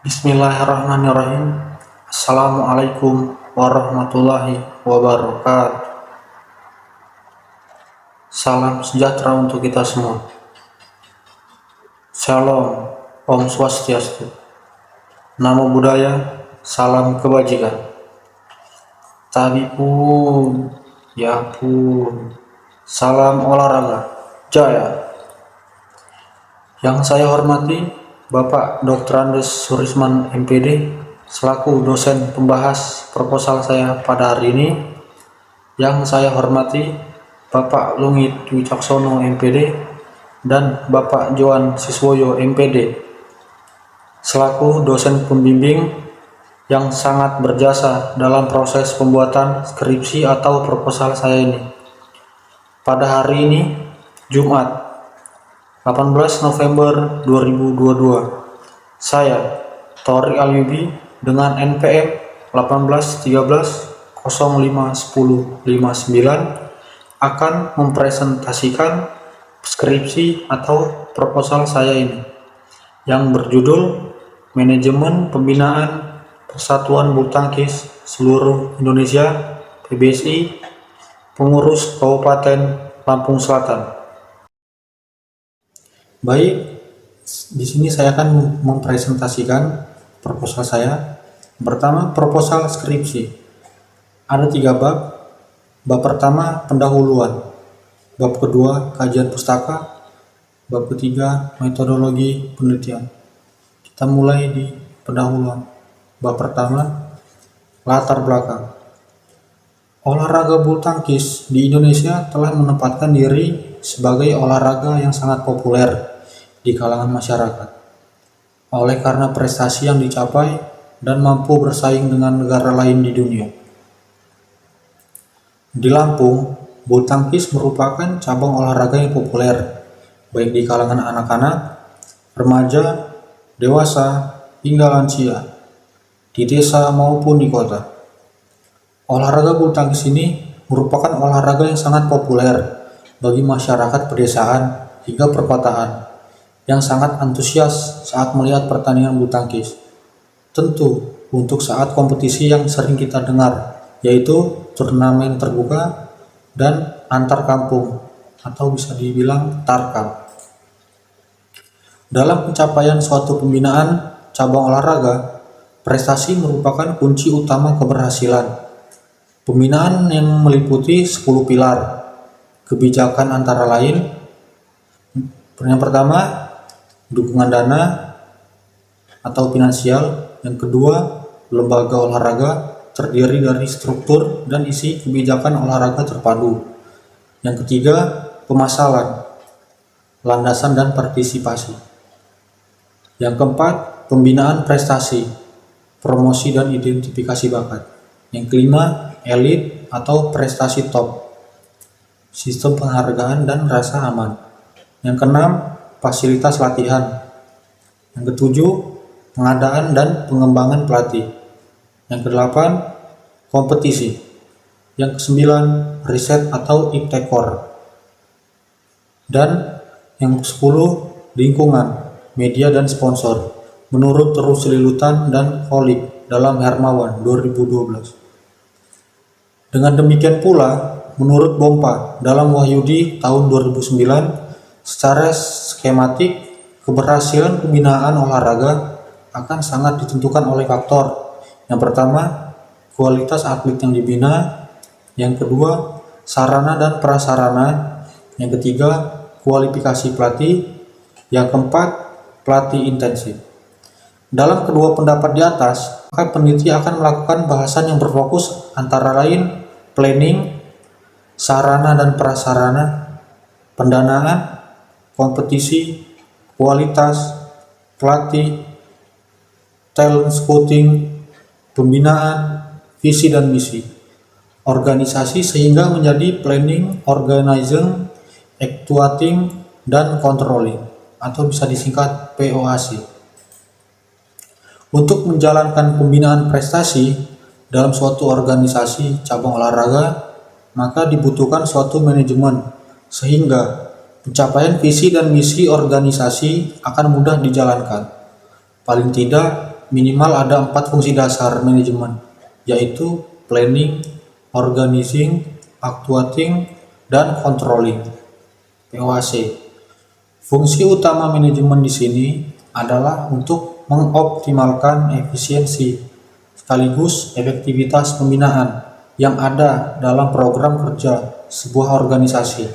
Bismillahirrahmanirrahim. Assalamualaikum warahmatullahi wabarakatuh. Salam sejahtera untuk kita semua. Shalom, Om Swastiastu. Namo Buddhaya, salam kebajikan. Tapi pun, ya pun, salam olahraga, jaya. Yang saya hormati Bapak Dr. Andes Surisman MPD selaku dosen pembahas proposal saya pada hari ini. Yang saya hormati Bapak Lungit Wicaksono MPD dan Bapak Joan Siswoyo MPD selaku dosen pembimbing yang sangat berjasa dalam proses pembuatan skripsi atau proposal saya ini. Pada hari ini, Jumat 18 November 2022, saya, Torik Alwibi, dengan NPM 1813-051059 akan mempresentasikan skripsi atau proposal saya ini, yang berjudul Manajemen Pembinaan Persatuan Bulu Tangkis Seluruh Indonesia (PBSI), Pengurus Kabupaten Lampung Selatan. Baik, di sini saya akan mempresentasikan proposal saya. Pertama, proposal skripsi. Ada 3 bab. Bab pertama, pendahuluan. Bab kedua, kajian pustaka. Bab ketiga, metodologi penelitian. Kita mulai di pendahuluan. Bab pertama, latar belakang. Olahraga bulu tangkis di Indonesia telah menempatkan diri sebagai olahraga yang sangat populer di kalangan masyarakat, oleh karena prestasi yang dicapai dan mampu bersaing dengan negara lain di dunia. Di Lampung, bulu tangkis merupakan cabang olahraga yang populer, baik di kalangan anak-anak, remaja, dewasa, hingga lansia, di desa maupun di kota. Olahraga bulu tangkis ini merupakan olahraga yang sangat populer bagi masyarakat pedesaan hingga perkotaan, yang sangat antusias saat melihat pertandingan bulu tangkis. Tentu untuk saat kompetisi yang sering kita dengar, yaitu turnamen terbuka dan antar kampung atau bisa dibilang tarkam. Dalam pencapaian suatu pembinaan cabang olahraga, prestasi merupakan kunci utama keberhasilan. Pembinaan yang meliputi 10 pilar kebijakan antara lain. Yang pertama, dukungan dana atau finansial. Yang kedua, lembaga olahraga terdiri dari struktur dan isi kebijakan olahraga terpadu. Yang ketiga, pemasalan, landasan dan partisipasi. Yang keempat, pembinaan prestasi, promosi dan identifikasi bakat. Yang kelima, elit atau prestasi top, sistem penghargaan dan rasa aman. Yang keenam, fasilitas latihan. Yang ketujuh, pengadaan dan pengembangan pelatih. Yang kedelapan, kompetisi. Yang kesembilan, riset atau iptekor. Dan yang kesepuluh, lingkungan, media dan sponsor, menurut Rusli Lutan dan Holik dalam Hermawan 2012. Dengan demikian pula, menurut Bompa dalam Wahyudi tahun 2009, secara skematik, keberhasilan pembinaan olahraga akan sangat ditentukan oleh faktor. Yang pertama, kualitas atlet yang dibina. Yang kedua, sarana dan prasarana. Yang ketiga, kualifikasi pelatih. Yang keempat, pelatih intensif. Dalam kedua pendapat di atas, maka peneliti akan melakukan bahasan yang berfokus antara lain planning, sarana dan prasarana, pendanaan, kompetisi, kualitas, pelatih, talent scouting, pembinaan, visi dan misi, organisasi sehingga menjadi planning, organizing, actuating, dan controlling atau bisa disingkat POAC. Untuk menjalankan pembinaan prestasi dalam suatu organisasi cabang olahraga, maka dibutuhkan suatu manajemen sehingga pencapaian visi dan misi organisasi akan mudah dijalankan. Paling tidak, minimal ada 4 fungsi dasar manajemen, yaitu planning, organizing, actuating, dan controlling (POAC). Fungsi utama manajemen di sini adalah untuk mengoptimalkan efisiensi sekaligus efektivitas pembinaan yang ada dalam program kerja sebuah organisasi.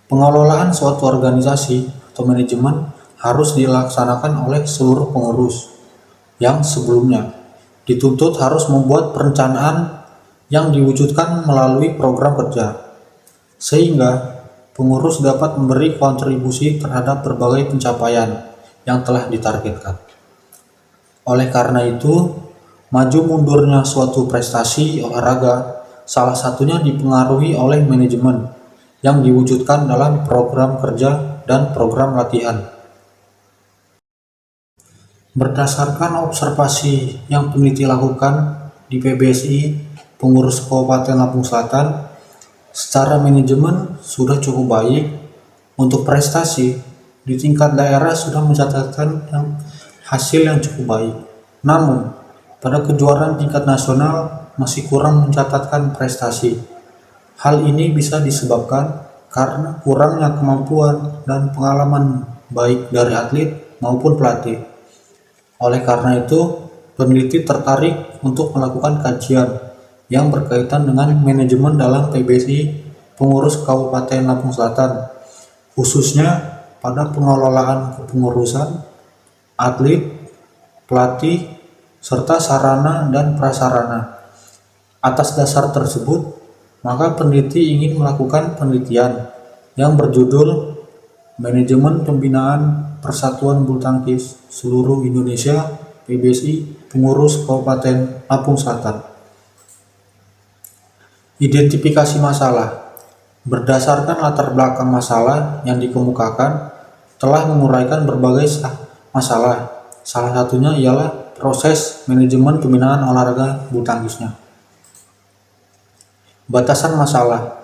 Pengelolaan suatu organisasi atau manajemen harus dilaksanakan oleh seluruh pengurus yang sebelumnya dituntut harus membuat perencanaan yang diwujudkan melalui program kerja, sehingga pengurus dapat memberi kontribusi terhadap berbagai pencapaian yang telah ditargetkan. Oleh karena itu, maju mundurnya suatu prestasi olahraga salah satunya dipengaruhi oleh manajemen yang diwujudkan dalam program kerja dan program latihan. Berdasarkan observasi yang peneliti lakukan di PBSI Pengurus Kabupaten Lampung Selatan, secara manajemen sudah cukup baik. Untuk prestasi di tingkat daerah sudah mencatatkan hasil yang cukup baik. Namun, pada kejuaraan tingkat nasional masih kurang mencatatkan prestasi. Hal ini bisa disebabkan karena kurangnya kemampuan dan pengalaman baik dari atlet maupun pelatih. Oleh karena itu, peneliti tertarik untuk melakukan kajian yang berkaitan dengan manajemen dalam PBSI Pengurus Kabupaten Lampung Selatan, khususnya pada pengelolaan kepengurusan, atlet, pelatih, serta sarana dan prasarana. Atas dasar tersebut, maka peneliti ingin melakukan penelitian yang berjudul Manajemen Pembinaan Persatuan Bulu Tangkis Seluruh Indonesia PBSI Pengurus Kabupaten Lampung Selatan. Identifikasi masalah. Berdasarkan latar belakang masalah yang dikemukakan telah menguraikan berbagai masalah. Salah satunya ialah proses manajemen pembinaan olahraga bulu tangkisnya. Batasan masalah.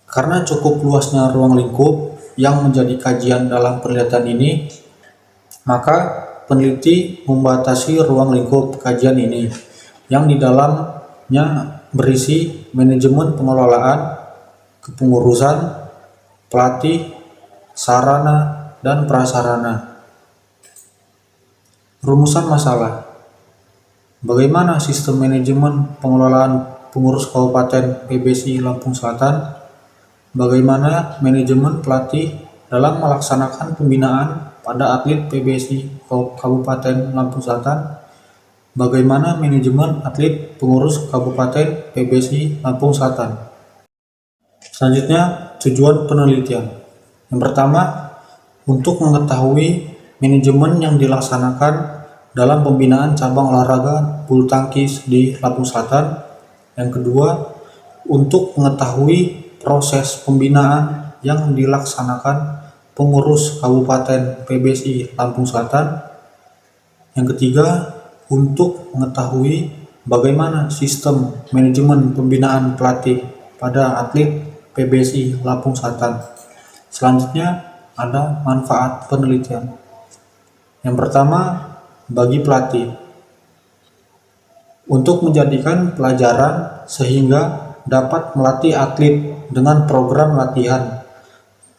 Karena cukup luasnya ruang lingkup yang menjadi kajian dalam penelitian ini, maka peneliti membatasi ruang lingkup kajian ini yang di dalamnya berisi manajemen pengelolaan, kepengurusan, pelatih, sarana, dan prasarana. Rumusan masalah. Bagaimana sistem manajemen pengelolaan pengurus Kabupaten PBSI Lampung Selatan? Bagaimana manajemen pelatih dalam melaksanakan pembinaan pada atlet PBSI Kabupaten Lampung Selatan? Bagaimana manajemen atlet pengurus Kabupaten PBSI Lampung Selatan? Selanjutnya, tujuan penelitian. Yang pertama, untuk mengetahui manajemen yang dilaksanakan dalam pembinaan cabang olahraga bulu tangkis di Lampung Selatan. Yang kedua, untuk mengetahui proses pembinaan yang dilaksanakan pengurus Kabupaten PBSI Lampung Selatan. Yang ketiga, untuk mengetahui bagaimana sistem manajemen pembinaan pelatih pada atlet PBSI Lampung Selatan. Selanjutnya ada manfaat penelitian. Yang pertama, bagi pelatih, untuk menjadikan pelajaran sehingga dapat melatih atlet dengan program latihan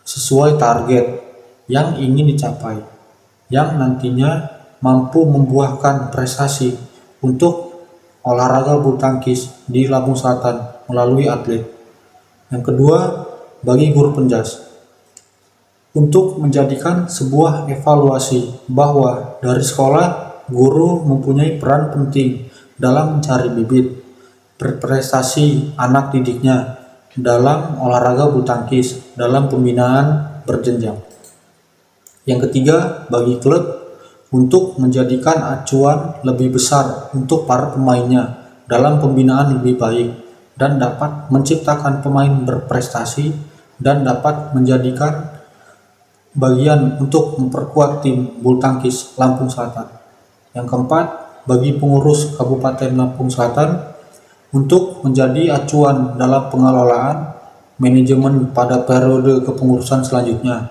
sesuai target yang ingin dicapai, yang nantinya mampu membuahkan prestasi untuk olahraga bulu tangkis di Lampung Selatan melalui atlet. Yang kedua, bagi guru penjas, untuk menjadikan sebuah evaluasi bahwa dari sekolah guru mempunyai peran penting dalam mencari bibit berprestasi anak didiknya dalam olahraga bulu tangkis dalam pembinaan berjenjang. Yang ketiga, bagi klub untuk menjadikan acuan lebih besar untuk para pemainnya dalam pembinaan lebih baik dan dapat menciptakan pemain berprestasi dan dapat menjadikan bagian untuk memperkuat tim bulu tangkis Lampung Selatan. Yang keempat, bagi pengurus Kabupaten Lampung Selatan untuk menjadi acuan dalam pengelolaan manajemen pada periode kepengurusan selanjutnya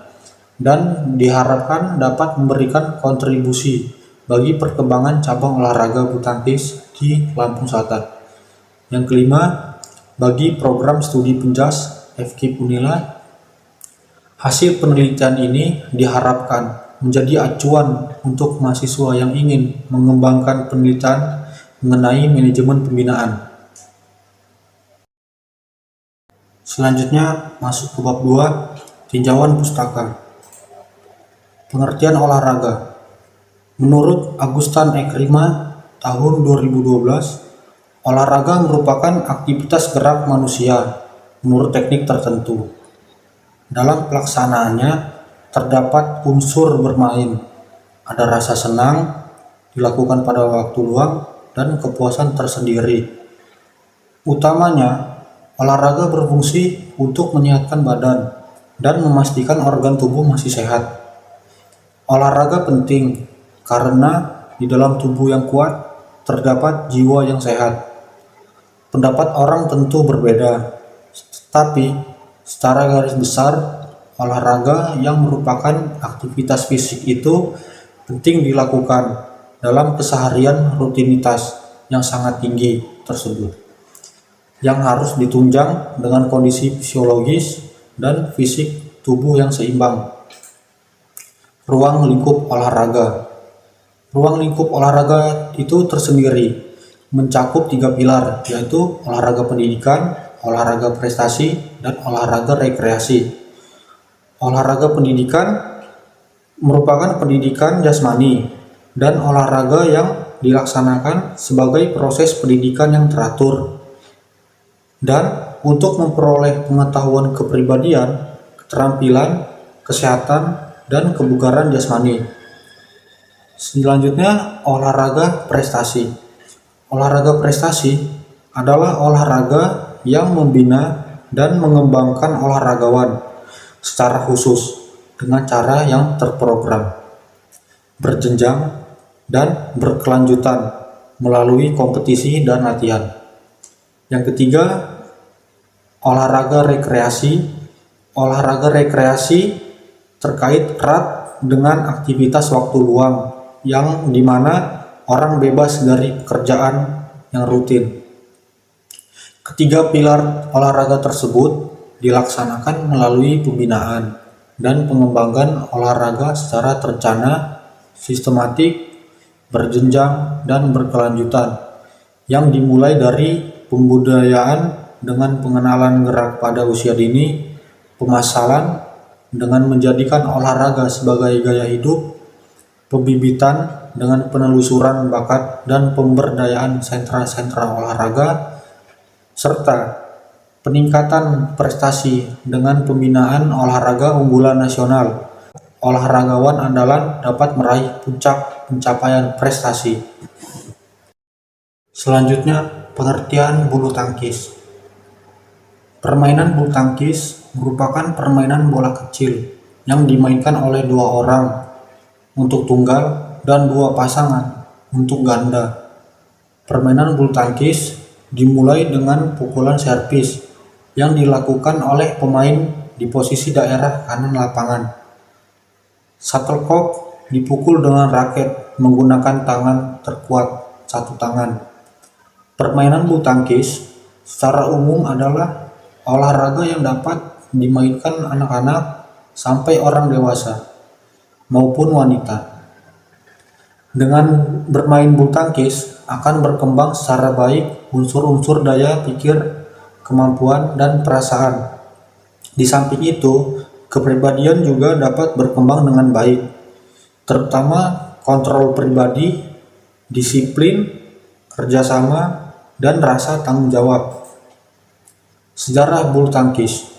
dan diharapkan dapat memberikan kontribusi bagi perkembangan cabang olahraga bulu tangkis di Lampung Selatan. Yang kelima, bagi program studi Penjas FKIP Unila. Hasil penelitian ini diharapkan menjadi acuan untuk mahasiswa yang ingin mengembangkan penelitian mengenai manajemen pembinaan. Selanjutnya masuk ke bab 2, tinjauan pustaka. Pengertian olahraga. Menurut Agustan Ekrima tahun 2012, olahraga merupakan aktivitas gerak manusia menurut teknik tertentu. Dalam pelaksanaannya terdapat unsur bermain, ada rasa senang, dilakukan pada waktu luang, dan kepuasan tersendiri. Utamanya, olahraga berfungsi untuk menyehatkan badan dan memastikan organ tubuh masih sehat. Olahraga penting karena di dalam tubuh yang kuat terdapat jiwa yang sehat. Pendapat orang tentu berbeda, tapi secara garis besar, olahraga yang merupakan aktivitas fisik itu penting dilakukan dalam keseharian rutinitas yang sangat tinggi tersebut, yang harus ditunjang dengan kondisi fisiologis dan fisik tubuh yang seimbang. Ruang lingkup olahraga. Ruang lingkup olahraga itu tersendiri mencakup 3 pilar, yaitu olahraga pendidikan, olahraga prestasi, dan olahraga rekreasi. Olahraga pendidikan merupakan pendidikan jasmani dan olahraga yang dilaksanakan sebagai proses pendidikan yang teratur dan untuk memperoleh pengetahuan kepribadian, keterampilan, kesehatan, dan kebugaran jasmani. Selanjutnya, olahraga prestasi. Olahraga prestasi adalah olahraga yang membina dan mengembangkan olahragawan secara khusus dengan cara yang terprogram, berjenjang, dan berkelanjutan melalui kompetisi dan latihan. Yang ketiga, olahraga rekreasi. Olahraga rekreasi terkait erat dengan aktivitas waktu luang yang dimana orang bebas dari pekerjaan yang rutin. Ketiga pilar olahraga tersebut dilaksanakan melalui pembinaan dan pengembangan olahraga secara terencana, sistematik, berjenjang, dan berkelanjutan, yang dimulai dari pembudayaan dengan pengenalan gerak pada usia dini, pemasalan dengan menjadikan olahraga sebagai gaya hidup, pembibitan dengan penelusuran bakat dan pemberdayaan sentra-sentra olahraga, serta peningkatan prestasi dengan pembinaan olahraga unggulan nasional. Olahragawan andalan dapat meraih puncak pencapaian prestasi. Selanjutnya, pengertian bulu tangkis. Permainan bulu tangkis merupakan permainan bola kecil yang dimainkan oleh 2 orang untuk tunggal dan 2 pasangan untuk ganda. Permainan bulu tangkis dimulai dengan pukulan servis yang dilakukan oleh pemain di posisi daerah kanan lapangan. Shuttlecock dipukul dengan raket menggunakan tangan terkuat satu tangan. Permainan bulu tangkis secara umum adalah olahraga yang dapat dimainkan anak-anak sampai orang dewasa maupun wanita. Dengan bermain bulu tangkis akan berkembang secara baik unsur-unsur daya pikir, kemampuan, dan perasaan. Di samping itu, kepribadian juga dapat berkembang dengan baik, terutama kontrol pribadi, disiplin, kerjasama, dan rasa tanggung jawab. Sejarah bulu tangkis.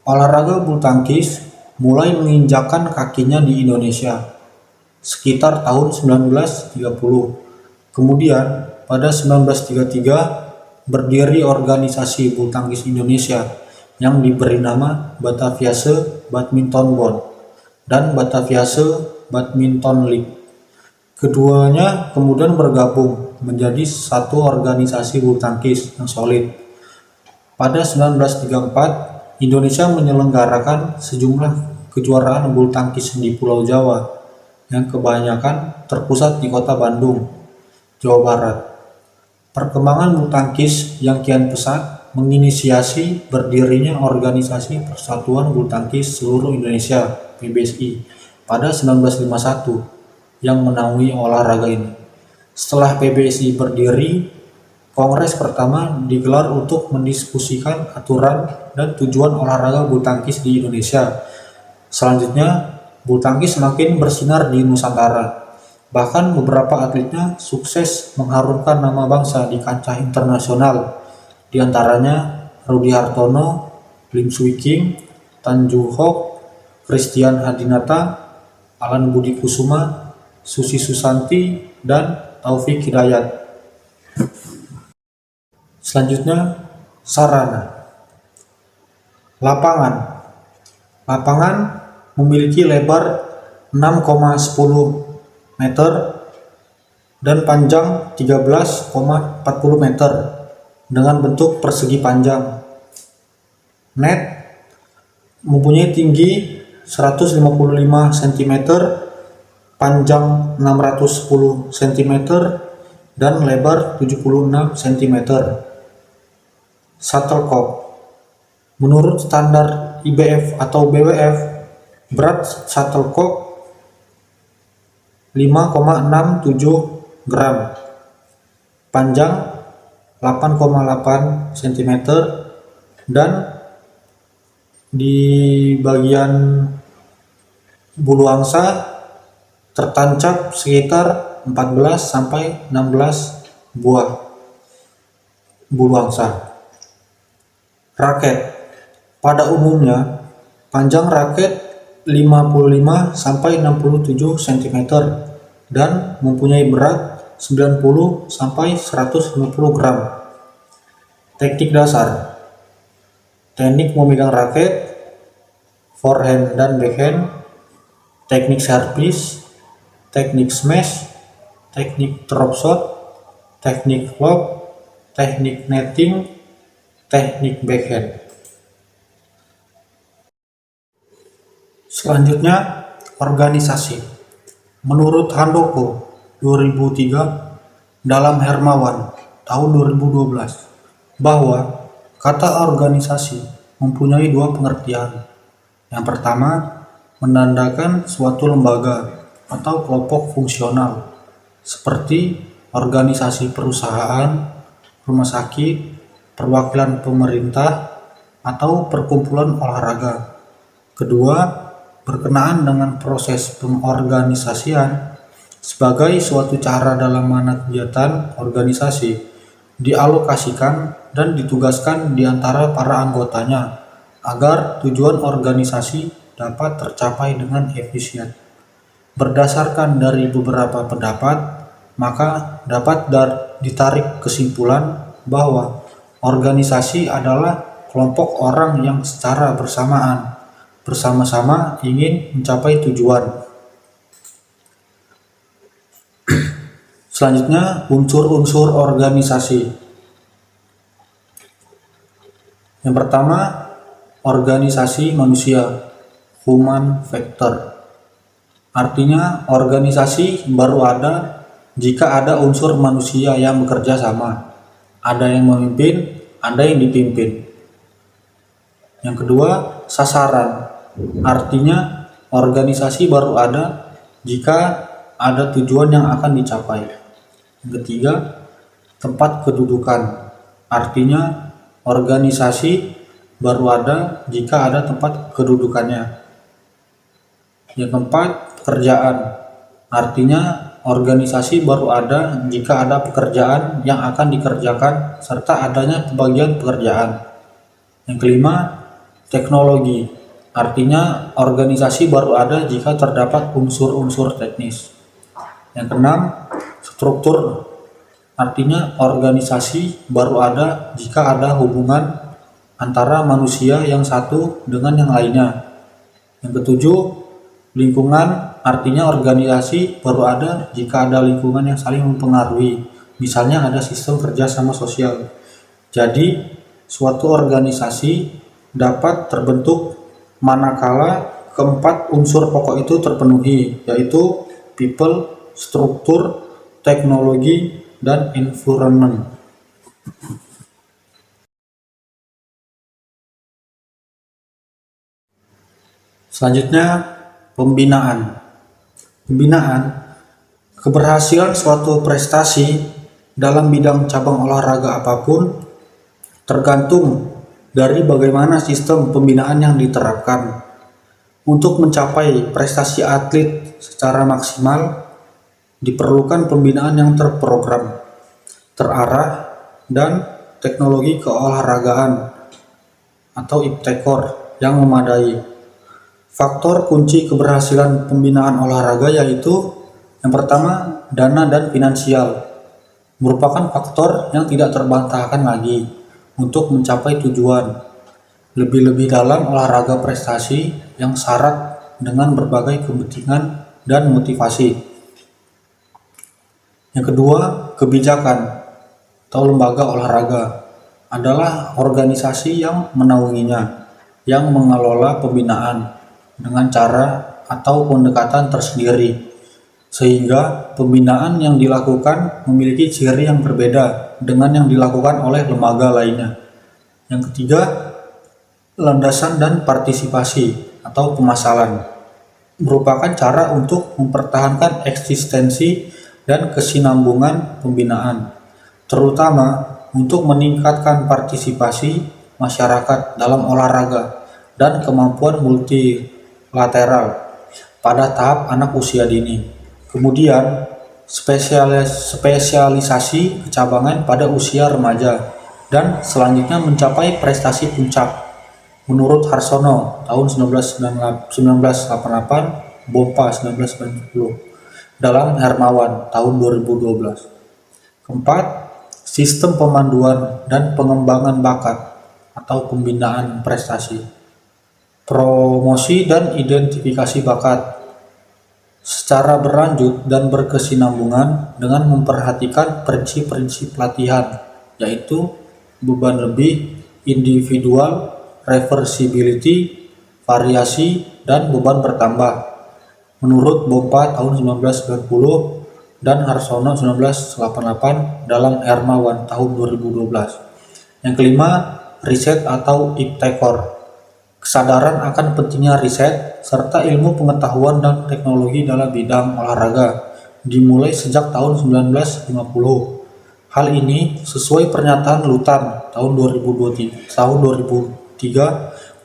Olahraga bulu tangkis mulai menginjakkan kakinya di Indonesia sekitar tahun 1930. Kemudian pada 1933 berdiri organisasi bulu tangkis Indonesia yang diberi nama Bataviase Badminton Bond dan Bataviase Badminton League. Keduanya kemudian bergabung menjadi satu organisasi bulu tangkis yang solid. Pada 1934, Indonesia menyelenggarakan sejumlah kejuaraan bulu tangkis di Pulau Jawa yang kebanyakan terpusat di kota Bandung, Jawa Barat. Perkembangan bulu tangkis yang kian pesat menginisiasi berdirinya Organisasi Persatuan Bulu Tangkis Seluruh Indonesia (PBSI) pada 1951 yang menaungi olahraga ini. Setelah PBSI berdiri, kongres pertama digelar untuk mendiskusikan aturan dan tujuan olahraga bulu tangkis di Indonesia. Selanjutnya, bulu tangkis semakin bersinar di Nusantara. Bahkan beberapa atletnya sukses mengharumkan nama bangsa di kancah internasional, di antaranya Rudy Hartono, Lim Swee King, Tan Joo Hock, Christian Hadinata, Alan Budi Kusuma, Susi Susanti, dan Taufik Hidayat. Selanjutnya, sarana. Lapangan memiliki lebar 6,10 meter dan panjang 13,40 meter dengan bentuk persegi panjang. Net mempunyai tinggi 155 cm, panjang 610 cm, dan lebar 76 cm. Shuttlecock. Menurut standar IBF atau BWF, berat shuttlecock 5,67 gram, panjang 8,8 cm, dan di bagian bulu angsa tertancap sekitar 14-16 buah bulu angsa. Raket. Pada umumnya, panjang raket 55-67 cm dan mempunyai berat 90-150 gram. Teknik dasar. Teknik memegang raket, forehand dan backhand, teknik service, teknik smash, teknik drop shot, teknik lob, teknik netting, teknik backhand. Selanjutnya, organisasi. Menurut Handoko 2003 dalam Hermawan tahun 2012 bahwa kata organisasi mempunyai dua pengertian. Yang pertama, menandakan suatu lembaga atau kelompok fungsional seperti organisasi perusahaan, rumah sakit, perwakilan pemerintah, atau perkumpulan olahraga. Kedua, berkenaan dengan proses pengorganisasian sebagai suatu cara dalam mana kegiatan organisasi dialokasikan dan ditugaskan di antara para anggotanya agar tujuan organisasi dapat tercapai dengan efisien. Berdasarkan dari beberapa pendapat, maka dapat ditarik kesimpulan bahwa organisasi adalah kelompok orang yang secara bersama-sama ingin mencapai tujuan. Selanjutnya, unsur-unsur organisasi. Yang pertama, organisasi manusia, human factor. Artinya, organisasi baru ada jika ada unsur manusia yang bekerja sama. Ada yang memimpin, ada yang dipimpin. Yang kedua, sasaran. Artinya, organisasi baru ada jika ada tujuan yang akan dicapai. Yang ketiga, tempat kedudukan. Artinya, organisasi baru ada jika ada tempat kedudukannya. Yang keempat, pekerjaan. Artinya, organisasi baru ada jika ada pekerjaan yang akan dikerjakan serta adanya pembagian pekerjaan. Yang kelima, teknologi. Artinya, organisasi baru ada jika terdapat unsur-unsur teknis. Yang keenam, struktur. Artinya, organisasi baru ada jika ada hubungan antara manusia yang satu dengan yang lainnya. Yang ketujuh, lingkungan. Artinya, organisasi baru ada jika ada lingkungan yang saling mempengaruhi. Misalnya ada sistem kerjasama sosial. Jadi, suatu organisasi dapat terbentuk manakala keempat unsur pokok itu terpenuhi, yaitu people, struktur, teknologi, dan environment. Selanjutnya, pembinaan. Pembinaan, keberhasilan suatu prestasi dalam bidang cabang olahraga apapun tergantung dari bagaimana sistem pembinaan yang diterapkan. Untuk mencapai prestasi atlet secara maksimal, diperlukan pembinaan yang terprogram, terarah, dan teknologi keolahragaan atau IPTEKOR yang memadai. Faktor kunci keberhasilan pembinaan olahraga yaitu yang pertama, dana dan finansial. Merupakan faktor yang tidak terbantahkan lagi untuk mencapai tujuan. Lebih-lebih dalam olahraga prestasi yang syarat dengan berbagai kepentingan dan motivasi. Yang kedua, kebijakan atau lembaga olahraga adalah organisasi yang menaunginya, yang mengelola pembinaan dengan cara atau pendekatan tersendiri, sehingga pembinaan yang dilakukan memiliki ciri yang berbeda dengan yang dilakukan oleh lembaga lainnya. Yang ketiga, landasan dan partisipasi atau pemasalan merupakan cara untuk mempertahankan eksistensi dan kesinambungan pembinaan, terutama untuk meningkatkan partisipasi masyarakat dalam olahraga dan kemampuan multilateral pada tahap anak usia dini. Kemudian, spesialisasi kecabangan pada usia remaja dan selanjutnya mencapai prestasi puncak. Menurut Harsono tahun 1988, Bompa 1990, dalam Hermawan tahun 2012. Keempat, sistem pemanduan dan pengembangan bakat atau pembinaan prestasi. Promosi dan identifikasi bakat secara berlanjut dan berkesinambungan dengan memperhatikan prinsip-prinsip latihan, yaitu beban lebih, individual, reversibility, variasi, dan beban bertambah. Menurut Bompa tahun 1990 dan Harsono 1988 dalam Hermawan tahun 2012. Yang kelima, riset atau IPTEKOR. Kesadaran akan pentingnya riset serta ilmu pengetahuan dan teknologi dalam bidang olahraga dimulai sejak tahun 1950. Hal ini sesuai pernyataan Lutan tahun 2003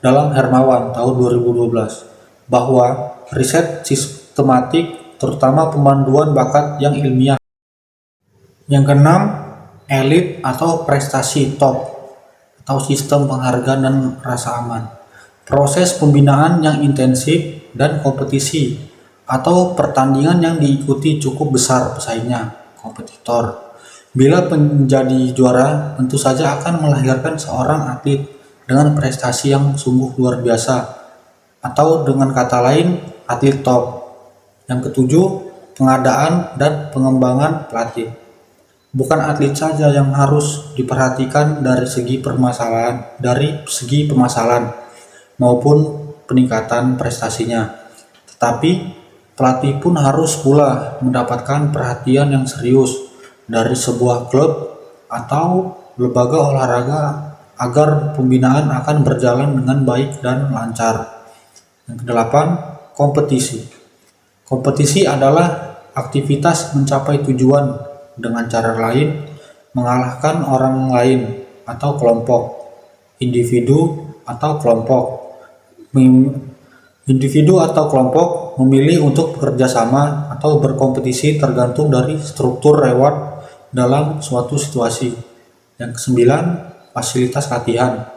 dalam Hermawan tahun 2012 bahwa riset sistematik terutama pemanduan bakat yang ilmiah. Yang keenam, elit atau prestasi top atau sistem penghargaan dan rasa aman. Proses pembinaan yang intensif dan kompetisi atau pertandingan yang diikuti cukup besar pesaingnya, kompetitor. Bila menjadi juara, tentu saja akan melahirkan seorang atlet dengan prestasi yang sungguh luar biasa, atau dengan kata lain, atlet top. Yang ketujuh, pengadaan dan pengembangan pelatih. Bukan atlet saja yang harus diperhatikan dari segi permasalahan maupun peningkatan prestasinya, tetapi pelatih pun harus pula mendapatkan perhatian yang serius dari sebuah klub atau lembaga olahraga agar pembinaan akan berjalan dengan baik dan lancar. Yang kedelapan, kompetisi. Kompetisi adalah aktivitas mencapai tujuan dengan cara lain, mengalahkan orang lain atau kelompok, individu atau kelompok memilih untuk bekerja sama atau berkompetisi tergantung dari struktur reward dalam suatu situasi. Yang kesembilan, fasilitas latihan.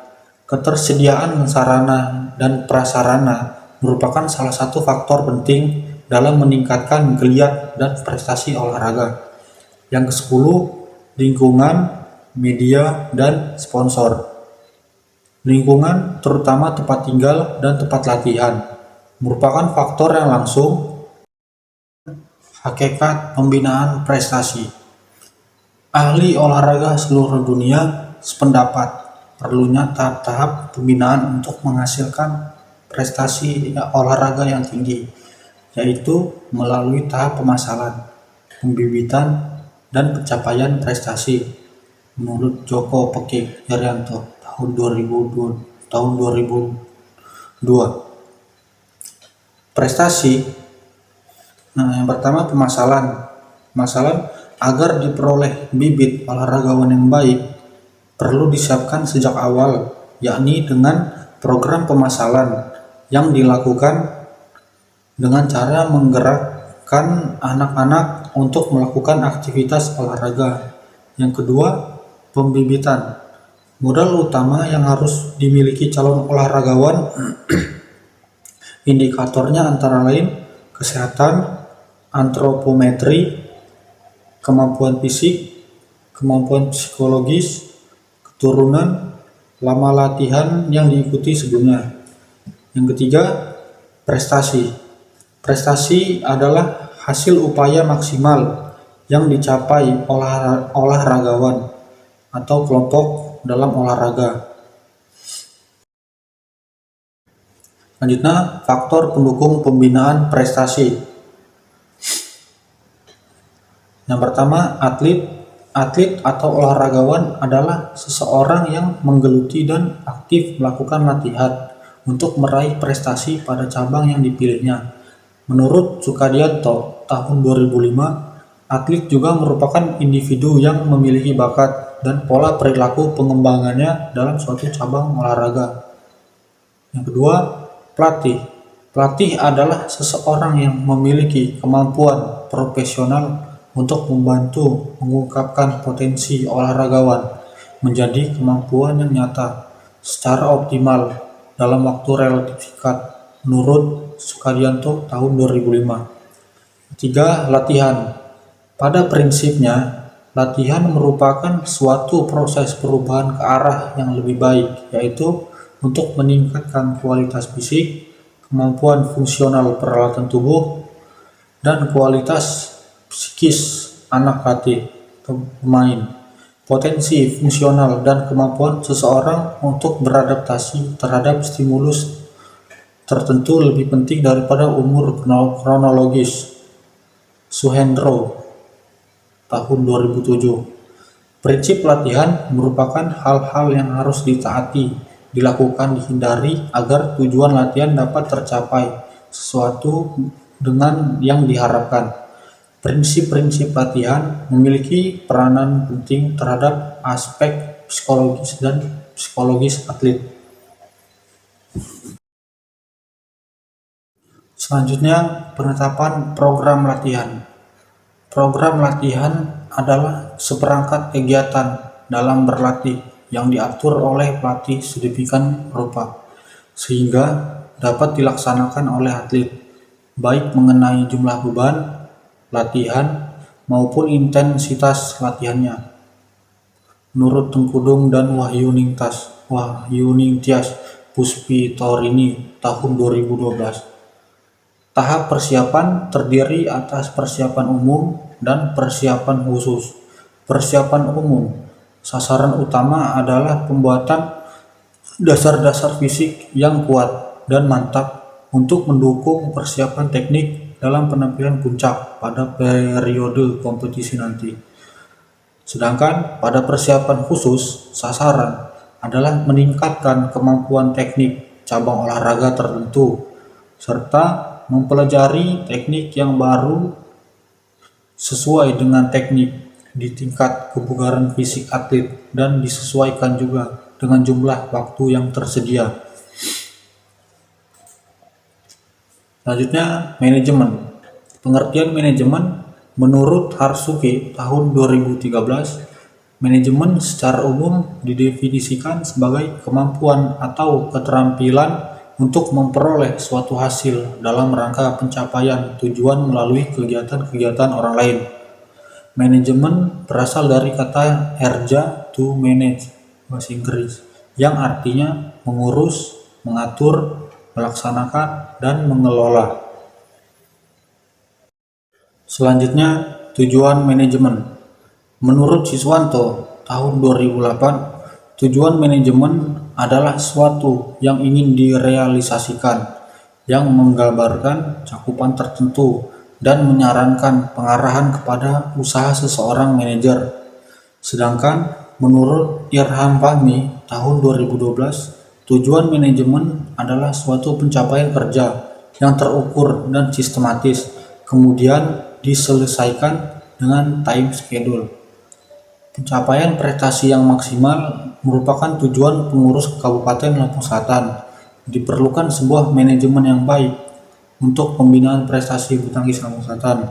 Ketersediaan sarana dan prasarana merupakan salah satu faktor penting dalam meningkatkan geliat dan prestasi olahraga. Yang kesepuluh, lingkungan, media, dan sponsor. Lingkungan, terutama tempat tinggal dan tempat latihan, merupakan faktor yang langsung hakikat pembinaan prestasi. Ahli olahraga seluruh dunia sependapat perlunya tahap-tahap pembinaan untuk menghasilkan prestasi olahraga yang tinggi. yaitu melalui tahap pemasalan, pembibitan, dan pencapaian prestasi. Menurut Joko Pekik Herianto tahun 2002. Prestasi. Yang pertama pemasalan. Pemasalan agar diperoleh bibit olahragawan yang baik perlu disiapkan sejak awal, yakni dengan program pemasalan yang dilakukan dengan cara menggerakkan anak-anak untuk melakukan aktivitas olahraga. Yang kedua, pembibitan. Modal utama yang harus dimiliki calon olahragawan indikatornya antara lain kesehatan, antropometri, kemampuan fisik, kemampuan psikologis, keturunan, lama latihan yang diikuti sebelumnya. Yang ketiga, prestasi. Prestasi adalah hasil upaya maksimal yang dicapai olahragawan atau kelompok dalam olahraga. Selanjutnya, faktor pendukung pembinaan prestasi. Yang pertama, atlet. Atlet atau olahragawan adalah seseorang yang menggeluti dan aktif melakukan latihan untuk meraih prestasi pada cabang yang dipilihnya. Menurut Sukadianto tahun 2005, atlet juga merupakan individu yang memiliki bakat dan pola perilaku pengembangannya dalam suatu cabang olahraga. Yang kedua, pelatih. Pelatih adalah seseorang yang memiliki kemampuan profesional untuk membantu mengungkapkan potensi olahragawan menjadi kemampuan yang nyata secara optimal dalam waktu relatif singkat, menurut Sukadianto tahun 2005. Ketiga, latihan. Pada prinsipnya, latihan merupakan suatu proses perubahan ke arah yang lebih baik, yaitu untuk meningkatkan kualitas fisik, kemampuan fungsional peralatan tubuh, dan kualitas psikis anak latih atau pemain. Potensi fungsional dan kemampuan seseorang untuk beradaptasi terhadap stimulus tertentu lebih penting daripada umur kronologis. Suhendro tahun 2007. Prinsip latihan merupakan hal-hal yang harus ditaati, dilakukan, dihindari agar tujuan latihan dapat tercapai sesuatu dengan yang diharapkan. Prinsip-prinsip latihan memiliki peranan penting terhadap aspek psikologis dan psikologis atlet. Selanjutnya, penetapan program latihan. Program latihan adalah seperangkat kegiatan dalam berlatih yang diatur oleh pelatih sedemikian rupa sehingga dapat dilaksanakan oleh atlet, baik mengenai jumlah beban latihan maupun intensitas latihannya. Menurut Tengkudung dan Wahyu Ningtyas Puspitorini tahun 2012. Tahap persiapan terdiri atas persiapan umum dan persiapan khusus. Persiapan umum, sasaran utama adalah pembuatan dasar-dasar fisik yang kuat dan mantap untuk mendukung persiapan teknik dalam penampilan puncak pada periode kompetisi nanti. Sedangkan pada persiapan khusus, sasaran adalah meningkatkan kemampuan teknik cabang olahraga tertentu serta mempelajari teknik yang baru sesuai dengan teknik di tingkat kebugaran fisik atlet dan disesuaikan juga dengan jumlah waktu yang tersedia. Selanjutnya, manajemen. Pengertian manajemen menurut Harsuke tahun 2013, manajemen secara umum didefinisikan sebagai kemampuan atau keterampilan untuk memperoleh suatu hasil dalam rangka pencapaian tujuan melalui kegiatan-kegiatan orang lain. Manajemen berasal dari kata erja to manage, bahasa Inggris, yang artinya mengurus, mengatur, melaksanakan, dan mengelola. Selanjutnya, tujuan manajemen. Menurut Siswanto tahun 2008, tujuan manajemen adalah sesuatu yang ingin direalisasikan, yang menggambarkan cakupan tertentu dan menyarankan pengarahan kepada usaha seseorang manajer. Sedangkan menurut Irham Fahmi tahun 2012, tujuan manajemen adalah suatu pencapaian kerja yang terukur dan sistematis, kemudian diselesaikan dengan time schedule. Pencapaian prestasi yang maksimal merupakan tujuan pengurus Kabupaten Lampung Selatan. Diperlukan sebuah manajemen yang baik untuk pembinaan prestasi bulu tangkis Lampung Selatan.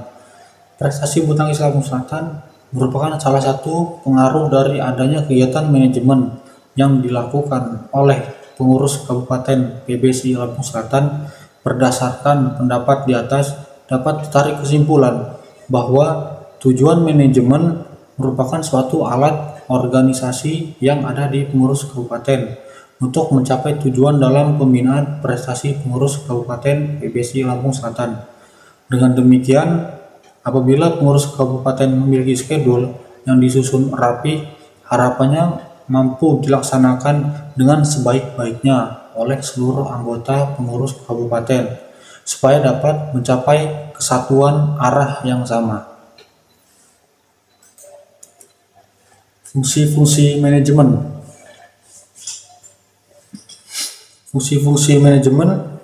Prestasi bulu tangkis Lampung Selatan merupakan salah satu pengaruh dari adanya kegiatan manajemen yang dilakukan oleh pengurus Kabupaten PBSI Lampung Selatan. Berdasarkan pendapat di atas, dapat ditarik kesimpulan bahwa tujuan manajemen merupakan suatu alat organisasi yang ada di pengurus kabupaten untuk mencapai tujuan dalam pembinaan prestasi pengurus Kabupaten PBSI Lampung Selatan. Dengan demikian, apabila pengurus kabupaten memiliki schedule yang disusun rapi, harapannya mampu dilaksanakan dengan sebaik-baiknya oleh seluruh anggota pengurus kabupaten, supaya dapat mencapai kesatuan arah yang sama. Fungsi-fungsi manajemen. Fungsi-fungsi manajemen,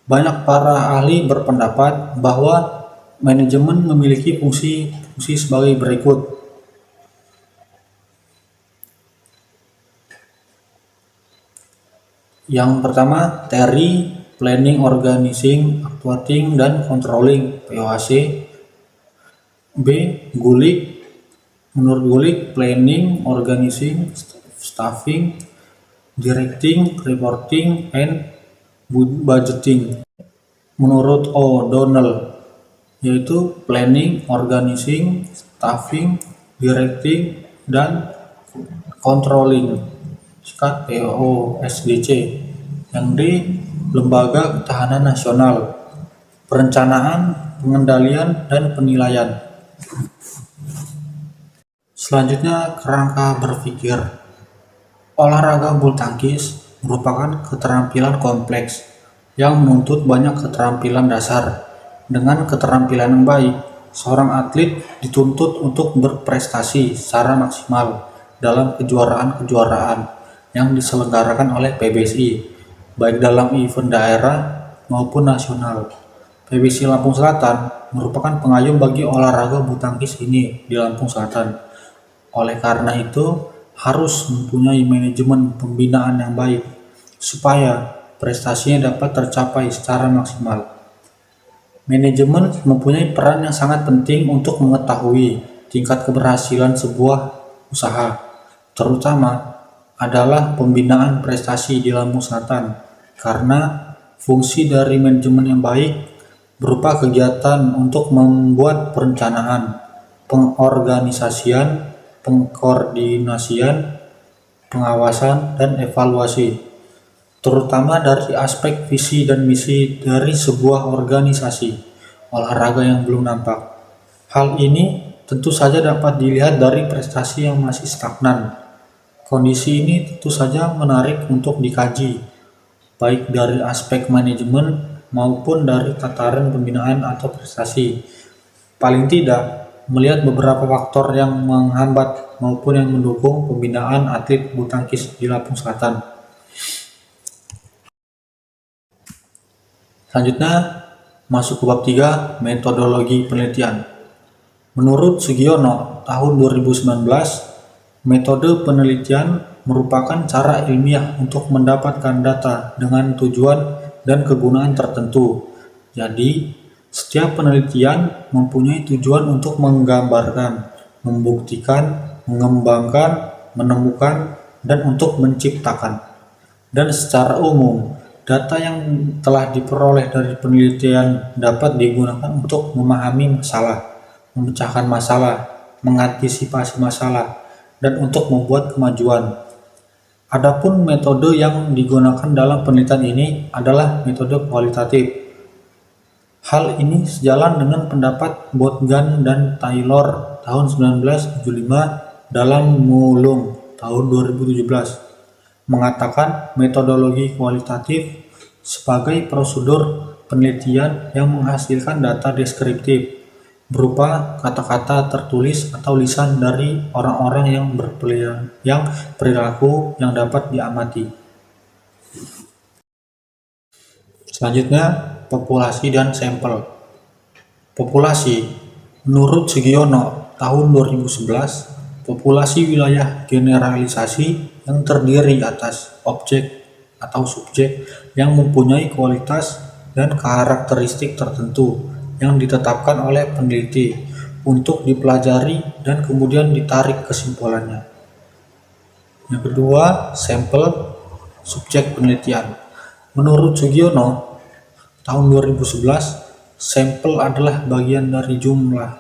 banyak para ahli berpendapat bahwa manajemen memiliki fungsi sebagai berikut. Yang pertama, theory, planning, organizing, actuating, dan controlling (POAC). B. Gulick. Menurut Gulick, planning, organizing, staffing, directing, reporting, and budgeting. Menurut O'Donnell, yaitu planning, organizing, staffing, directing, dan controlling (POSDC). Yang D. Lembaga Ketahanan Nasional, Perencanaan, Pengendalian, dan Penilaian. Selanjutnya, kerangka berpikir. Olahraga bulu tangkis merupakan keterampilan kompleks yang menuntut banyak keterampilan dasar. Dengan keterampilan yang baik, seorang atlet dituntut untuk berprestasi secara maksimal dalam kejuaraan-kejuaraan yang diselenggarakan oleh PBSI, baik dalam event daerah maupun nasional. PBSI Lampung Selatan merupakan pengayom bagi olahraga bulu tangkis ini di Lampung Selatan. Oleh karena itu, harus mempunyai manajemen pembinaan yang baik supaya prestasinya dapat tercapai secara maksimal. Manajemen mempunyai peran yang sangat penting untuk mengetahui tingkat keberhasilan sebuah usaha, terutama adalah pembinaan prestasi di Lampung Selatan, karena fungsi dari manajemen yang baik berupa kegiatan untuk membuat perencanaan, pengorganisasian, pengkoordinasian, pengawasan, dan evaluasi, terutama dari aspek visi dan misi dari sebuah organisasi olahraga yang belum nampak. Hal ini tentu saja dapat dilihat dari prestasi yang masih stagnan. Kondisi ini tentu saja menarik untuk dikaji, baik dari aspek manajemen maupun dari tataran pembinaan atau prestasi. Paling tidak, melihat beberapa faktor yang menghambat maupun yang mendukung pembinaan atlet bulu tangkis di Lampung Selatan. Selanjutnya, masuk ke bab 3, metodologi penelitian. Menurut Sugiono, tahun 2019, metode penelitian merupakan cara ilmiah untuk mendapatkan data dengan tujuan dan kegunaan tertentu. Jadi, setiap penelitian mempunyai tujuan untuk menggambarkan, membuktikan, mengembangkan, menemukan, dan untuk menciptakan. Dan secara umum, data yang telah diperoleh dari penelitian dapat digunakan untuk memahami masalah, memecahkan masalah, mengantisipasi masalah, dan untuk membuat kemajuan. Adapun metode yang digunakan dalam penelitian ini adalah metode kualitatif. Hal ini sejalan dengan pendapat Botgan dan Taylor tahun 1975 dalam Mulung tahun 2017, mengatakan metodologi kualitatif sebagai prosedur penelitian yang menghasilkan data deskriptif berupa kata-kata tertulis atau lisan dari orang-orang yang perilaku yang dapat diamati. Selanjutnya, populasi dan sampel. Populasi. Menurut Sugiono tahun 2011, populasi wilayah generalisasi yang terdiri atas objek atau subjek yang mempunyai kualitas dan karakteristik tertentu yang ditetapkan oleh peneliti untuk dipelajari dan kemudian ditarik kesimpulannya. Yang kedua, sampel subjek penelitian. Menurut Sugiono tahun 2011, sampel adalah bagian dari jumlah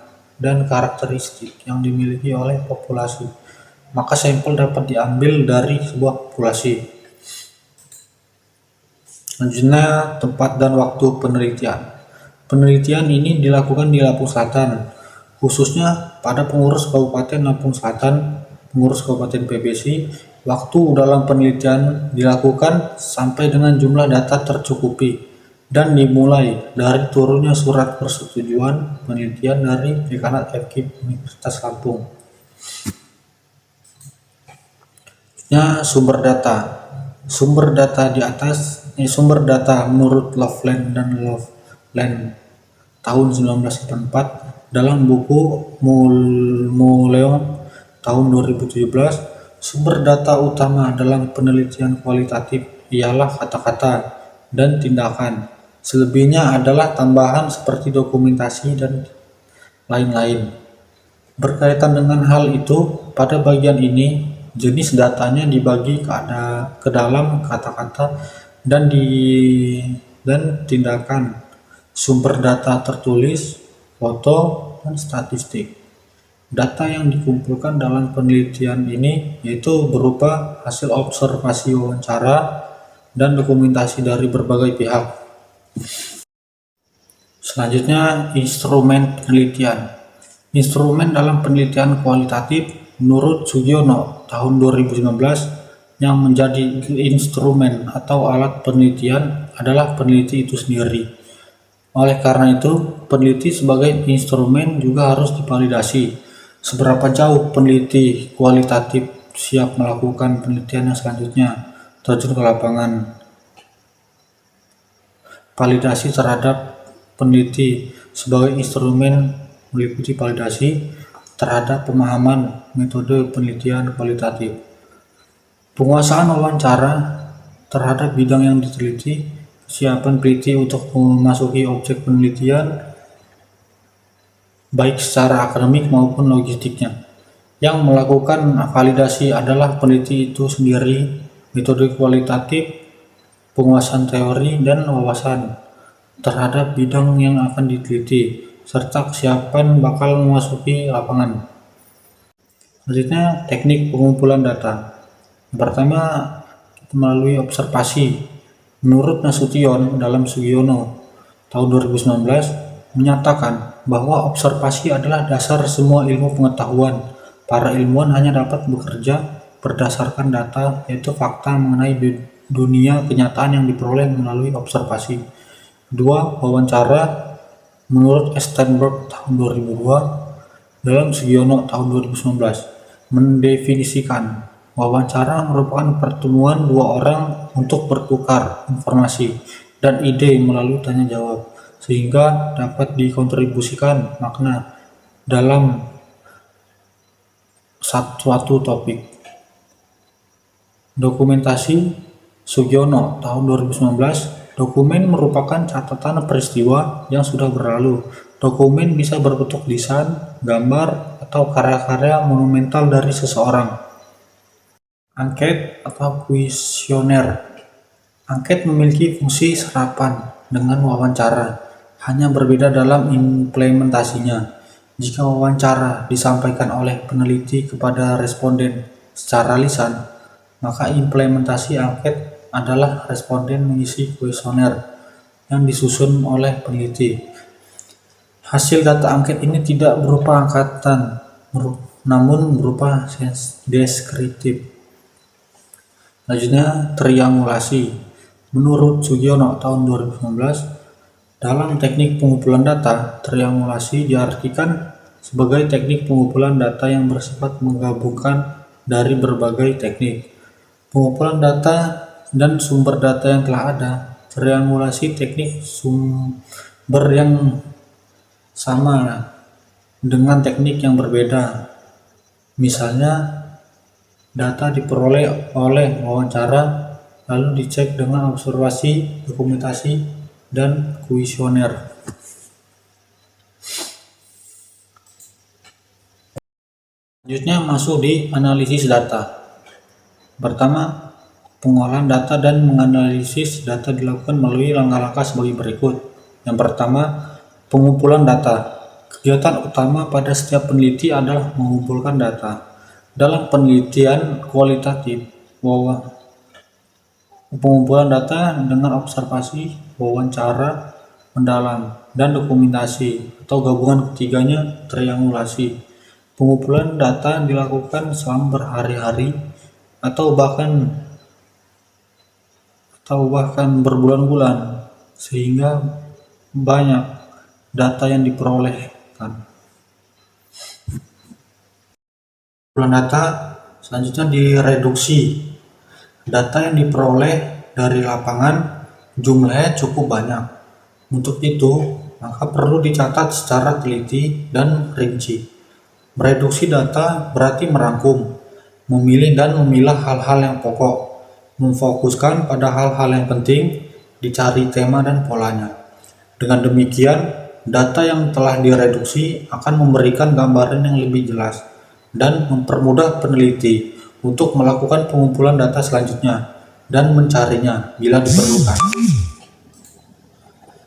dan karakteristik yang dimiliki oleh populasi. Maka sampel dapat diambil dari sebuah populasi. Selanjutnya, tempat dan waktu penelitian. Penelitian ini dilakukan di Lampung Selatan, khususnya pada pengurus Kabupaten Lampung Selatan, pengurus Kabupaten PBC. Waktu dalam penelitian dilakukan sampai dengan jumlah data tercukupi dan dimulai dari turunnya surat persetujuan penelitian dari Dekanat FKIP Universitas Lampung. Sumber data. Sumber data di atas sumber data menurut Loveland dan Loveland tahun 1984 dalam buku Muleong tahun 2017. Sumber data utama dalam penelitian kualitatif ialah kata-kata dan tindakan. Selebihnya adalah tambahan seperti dokumentasi dan lain-lain. Berkaitan dengan hal itu, pada bagian ini jenis datanya dibagi ke dalam kata-kata dan tindakan, sumber data tertulis, foto, dan statistik. Data yang dikumpulkan dalam penelitian ini yaitu berupa hasil observasi wawancara dan dokumentasi dari berbagai pihak. Selanjutnya, instrumen penelitian. Instrumen dalam penelitian kualitatif menurut Sugiono tahun 2019 yang menjadi instrumen atau alat penelitian adalah peneliti itu sendiri. Oleh karena itu, peneliti sebagai instrumen juga harus divalidasi. Seberapa jauh peneliti kualitatif siap melakukan penelitian yang selanjutnya, terjun ke lapangan. Validasi terhadap peneliti sebagai instrumen meliputi validasi terhadap pemahaman metode penelitian kualitatif, penguasaan wawancara terhadap bidang yang diteliti, kesiapan peneliti untuk memasuki objek penelitian baik secara akademik maupun logistiknya. Yang melakukan validasi adalah peneliti itu sendiri, metode kualitatif, penguasaan teori dan wawasan terhadap bidang yang akan diteliti, serta kesiapan bakal memasuki lapangan. Selanjutnya, teknik pengumpulan data. Yang pertama, kita melalui observasi. Menurut Nasution dalam Sugiono tahun 2019 menyatakan bahwa observasi adalah dasar semua ilmu pengetahuan. Para ilmuwan hanya dapat bekerja berdasarkan data, yaitu fakta mengenai dunia kenyataan yang diperoleh melalui observasi. Kedua, wawancara. Menurut Steinberg tahun 2002 dalam Sugiono tahun 2019 mendefinisikan wawancara merupakan pertemuan dua orang untuk bertukar informasi dan ide melalui tanya jawab, sehingga dapat dikontribusikan makna dalam suatu topik. Dokumentasi. Sugiono tahun 2019, dokumen merupakan catatan peristiwa yang sudah berlalu. Dokumen bisa berbentuk lisan, gambar, atau karya-karya monumental dari seseorang. Angket atau kuesioner. Angket memiliki fungsi serapan dengan wawancara, hanya berbeda dalam implementasinya. Jika wawancara disampaikan oleh peneliti kepada responden secara lisan, maka implementasi angket adalah responden mengisi kuesioner yang disusun oleh peneliti. Hasil data angket ini tidak berupa angkatan, namun berupa deskriptif. Selanjutnya, triangulasi. Menurut Sugiono tahun 2019, dalam teknik pengumpulan data, triangulasi diartikan sebagai teknik pengumpulan data yang bersifat menggabungkan dari berbagai teknik pengumpulan data dan sumber data yang telah ada. Triangulasi teknik sumber yang sama dengan teknik yang berbeda. Misalnya, data diperoleh oleh wawancara, lalu dicek dengan observasi, dokumentasi, dan kuesioner. Selanjutnya masuk di analisis data. Pertama, pengolahan data dan menganalisis data dilakukan melalui langkah-langkah sebagai berikut. Yang pertama, pengumpulan data. Kegiatan utama pada setiap peneliti adalah mengumpulkan data. Dalam penelitian kualitatif, pengumpulan data dengan observasi, wawancara mendalam, dan dokumentasi atau gabungan ketiganya triangulasi. Pengumpulan data dilakukan selama berhari-hari atau bahkan berbulan-bulan sehingga banyak data yang diperolehkan. Pengumpulan data selanjutnya direduksi. Data yang diperoleh dari lapangan jumlahnya cukup banyak. Untuk itu, maka perlu dicatat secara teliti dan rinci. Mereduksi data berarti merangkum, memilih dan memilah hal-hal yang pokok, memfokuskan pada hal-hal yang penting, dicari tema dan polanya. Dengan demikian, data yang telah direduksi akan memberikan gambaran yang lebih jelas dan mempermudah peneliti untuk melakukan pengumpulan data selanjutnya dan mencarinya bila diperlukan.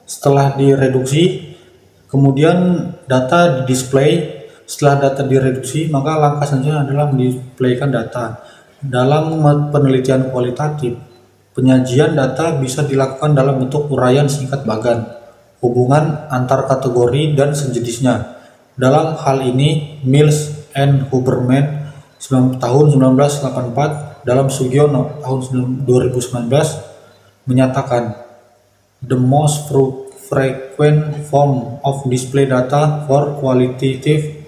Setelah direduksi, kemudian data di-display. Setelah data direduksi, maka langkah selanjutnya adalah mendisplaykan data. Dalam penelitian kualitatif, penyajian data bisa dilakukan dalam bentuk uraian singkat bagan, hubungan antar kategori, dan sejenisnya. Dalam hal ini, Mills and Huberman tahun 1984 dalam Sugiono tahun 2019 menyatakan, "The most frequent form of display data for qualitative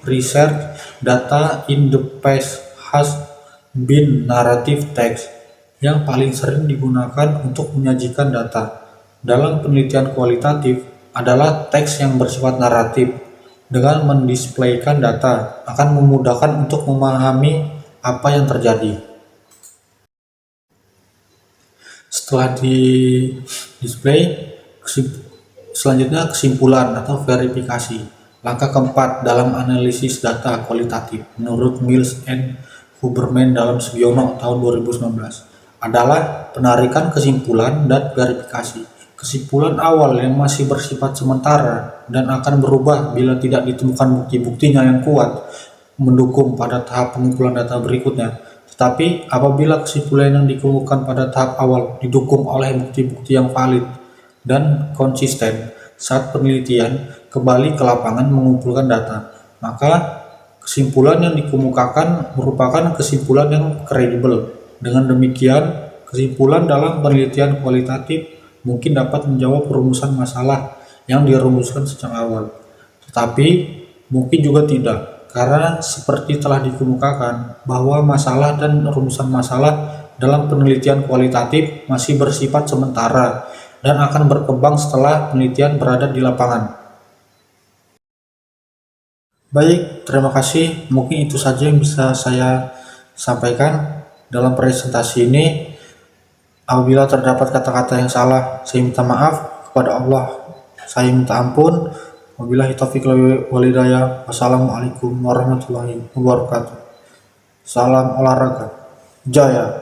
research data in the past has been narrative text." Yang paling sering digunakan untuk menyajikan data dalam penelitian kualitatif adalah teks yang bersifat naratif. Dengan mendisplaykan data akan memudahkan untuk memahami apa yang terjadi. Setelah di display, selanjutnya kesimpulan atau verifikasi. Langkah keempat dalam analisis data kualitatif menurut Mills and Huberman dalam Sugiono tahun 2019 adalah penarikan kesimpulan dan verifikasi. Kesimpulan awal yang masih bersifat sementara dan akan berubah bila tidak ditemukan bukti-buktinya yang kuat mendukung pada tahap pengumpulan data berikutnya. Tetapi apabila kesimpulan yang dikemukakan pada tahap awal didukung oleh bukti-bukti yang valid dan konsisten saat penelitian kembali ke lapangan mengumpulkan data, maka kesimpulan yang dikemukakan merupakan kesimpulan yang kredibel. Dengan demikian, kesimpulan dalam penelitian kualitatif mungkin dapat menjawab rumusan masalah yang dirumuskan sejak awal, tetapi mungkin juga tidak, karena seperti telah dikemukakan bahwa masalah dan rumusan masalah dalam penelitian kualitatif masih bersifat sementara dan akan berkembang setelah penelitian berada di lapangan. Baik, terima kasih. Mungkin itu saja yang bisa saya sampaikan dalam presentasi ini. Apabila terdapat kata-kata yang salah, saya minta maaf kepada Allah. Saya minta ampun. Wabillahi taufiq wal hidayah. Wassalamualaikum warahmatullahi wabarakatuh. Salam olahraga. Jaya.